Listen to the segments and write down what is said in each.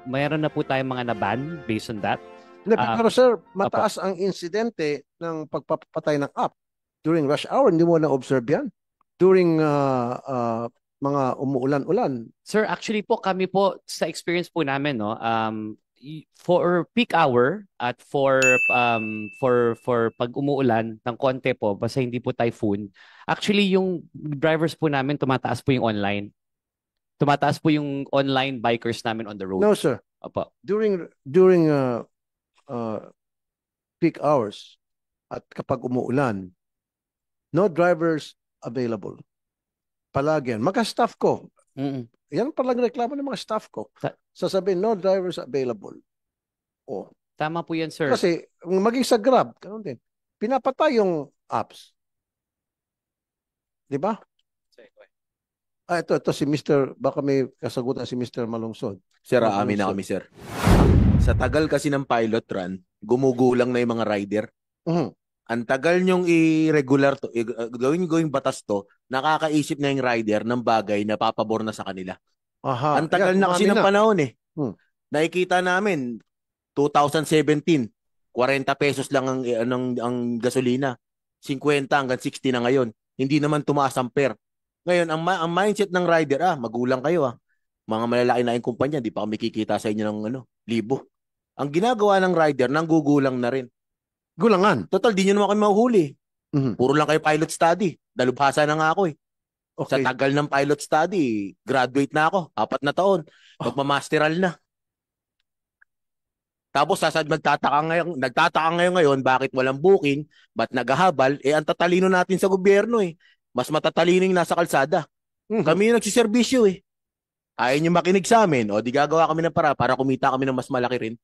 mayroon na po tayong mga naban based on that. Hindi, Um, pero sir, Opo. mataas ang insidente ng pagpapatay ng app during rush hour. Hindi mo na-observe yan? During mga umuulan-ulan. Sir, actually po kami po sa experience po namin no, for peak hour at for pag umuulan ng konti po basta hindi po typhoon, actually yung drivers po namin tumataas po yung online. Tumataas po yung online bikers namin on the road. No, sir. Opo. During uh, peak hours at kapag umuulan, no drivers available. Palagi yan. Mga-staff ko, Mm-mm. yan palang reklamo ng mga staff ko. Ta- Sasabihin, no drivers available. Oh. Tama po yan, sir. Kasi, maging sa Grab, ganun din. Pinapatay yung apps. Di ba? Ito si Mr. Baka may kasagutan si Mr. Malungsod. Sir, aamin na Maglungsod. kami, sir. Sa tagal kasi ng pilot run, gumugulang na yung mga rider. Mhm. Ang tagal nyong i-regular to, gawing batas to, nakakaisip na yung rider ng bagay na papabor na sa kanila. Aha. Ang tagal Yan, na kasi umamin ng na. panahon eh. Hmm. Nakikita namin, 2017, 40 pesos lang ang gasolina. 50 hanggang 60 na ngayon. Hindi naman tumaas ang per. Ngayon, ang mindset ng rider, magulang kayo Mga malalaki na yung kumpanya, di pa kami kikita sa inyo ng libo. Ang ginagawa ng rider, nanggugulang na rin. Gulangan. Total, di nyo naman kami mahuhuli. Mhm. Puro lang kayo pilot study. Dalubhasa na nga ako eh. Sa Okay. tagal ng pilot study, graduate na ako. 4 na taon. Magmamasteral na. Tapos nagtataka ngayon bakit walang booking, ba't naghahabal, ang tatalino natin sa gobyerno eh. Mas matatalino yung nasa kalsada. Mhm. Kami yung nagsiservisyo eh. Ayaw nyo makinig sa amin, di gagawa kami ng para kumita kami ng mas malaki rin.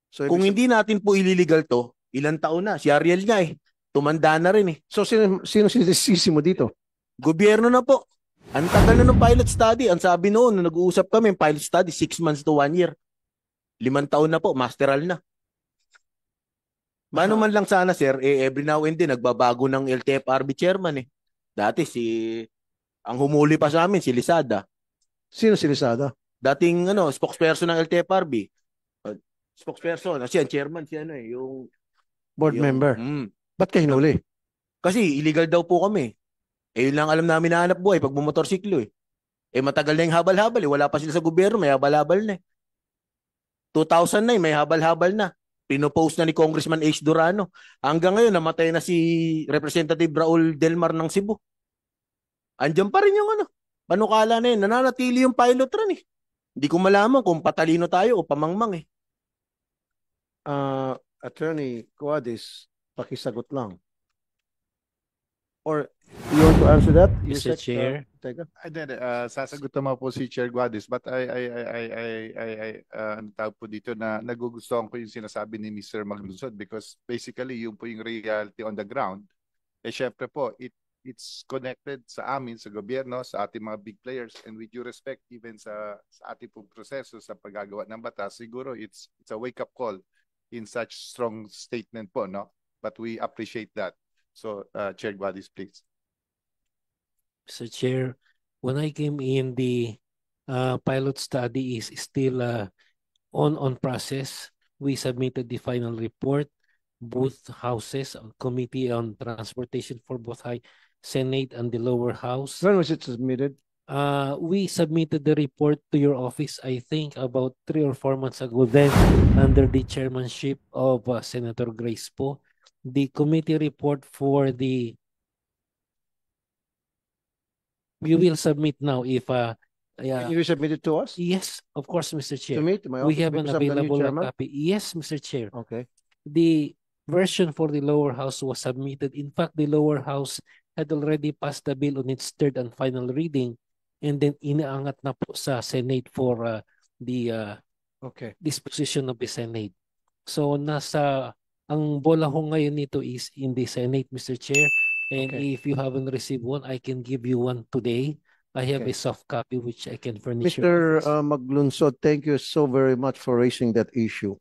So, Kung hindi natin po ililigal to, ilang taon na, si Ariel nga eh. Tumanda na rin eh. So, sino sinisisi mo dito? Gobyerno na po. Ang tagal na ng pilot study. Ang sabi noon, nung nag-uusap kami, pilot study, 6 months to 1 year. 5 taon na po, masteral na. Mano man lang sana, sir, every now and then, nagbabago ng LTFRB chairman eh. Dati ang humuli pa sa amin, si Lisada. Sino si Lisada? Dating, spokesperson ng LTFRB. Spokesperson, siya, chairman, siya yung... Board member. Ba't kayo hinuli? Kasi illegal daw po kami. Yun lang alam namin na hanap buhay pag bumotorsiklo eh. Matagal na yung habal-habal eh. Wala pa sila sa gobyerno, may habal-habal na eh. 2009, may habal-habal na. Pinopost na ni Congressman H. Durano. Hanggang ngayon, namatay na si Representative Raul Delmar ng Cebu. Andiyan pa rin yung panukala na yun. Nananatili yung pilot run eh. Hindi ko malaman kung patalino tayo o pamangmang eh. Attorney Cuadis, pakisagot lang. Or you want to answer that, Mr. Chair? Teka. Sasagot naman po si Chair Guadis, but ang tawag po dito na nagugustuhan ko yung sinasabi ni Mr. Maglusod because basically yung po yung reality on the ground. Syempre po, it's connected sa amin, sa gobyerno, sa ating mga big players, and with due respect even sa ating pong proseso sa paggagawa ng batas, siguro it's a wake-up call in such strong statement po, no? But we appreciate that. So, Chair Guadis, please. Mr. Chair, when I came in, the pilot study is still on process. We submitted the final report. Both houses, Committee on Transportation for both High Senate and the lower house. When was it submitted? We submitted the report to your office, I think, about 3 or 4 months ago. Then, under the chairmanship of Senator Grace Po, the committee report for the we will submit now if You submit it to us? yes, of course, Mr. Chair. To me, to my office? We have an because I'm the new available chairman? copy. Yes, Mr. Chair. Okay. The version for the lower house was submitted. In fact, the lower house had already passed the bill on its third and final reading, and then inaangat na po sa Senate for the Okay. disposition of the Senate. So ang bola ho ngayon nito is in the Senate, Mr. Chair. And Okay. if you haven't received one, I can give you one today. I have Okay. a soft copy which I can furnish Mr. your office. Maglunsod, thank you so very much for raising that issue.